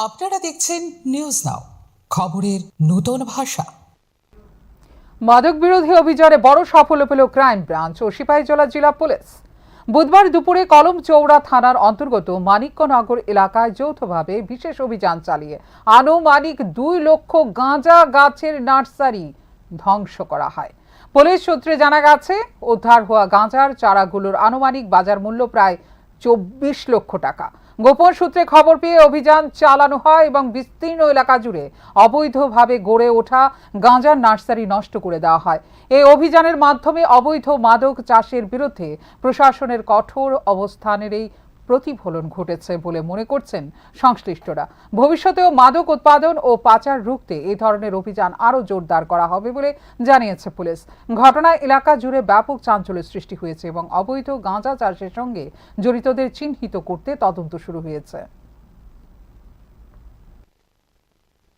আপনারা দেখছেন news now, খবরের নতুন ভাষা। মাদক বিরোধী অভিযানে বড় সাফল্য পেল ক্রাইম ব্রাঞ্চ ও সিপাহীজলা জেলা পুলিশ। বুধবার দুপুরে কলমচৌড়া থানার অন্তর্গত মানিক্যনগর এলাকায় যৌথভাবে বিশেষ অভিযান চালিয়ে আনুমানিক 2 লক্ষ গাঁজা গাছের নার্সারি ধ্বংস করা হয়। পুলিশ সূত্রে জানা গেছে, উদ্ধার হওয়া গাঁজার চারাগুলোর আনুমানিক বাজার মূল্য প্রায় 24 লক্ষ টাকা। গোপন সূত্রে খবর পেয়ে অভিযান চালানো হয় এবং বিস্তীর্ণ এলাকা জুড়ে অবৈধভাবে গড়ে ওঠা গাঁজার নার্সারি নষ্ট করে দেওয়া হয়। এই অভিযানের মাধ্যমে অবৈধ মাদক চাষের বিরুদ্ধে প্রশাসনের কঠোর অবস্থানেরই প্রতিফলন ঘটেছে বলে মনে করছেন সংশ্লিষ্টরা। ভবিষ্যতেও মাদক উৎপাদন ও পাচার রুখতে এই ধরনের অভিযান আরও জোরদার করা হবে বলে জানিয়েছে পুলিশ। ঘটনায় এলাকা জুড়ে ব্যাপক চাঞ্চল্যের সৃষ্টি হয়েছে এবং অবৈধ গাঁজা চাষের সঙ্গে জড়িতদের চিহ্নিত করতে তদন্ত শুরু হয়েছে।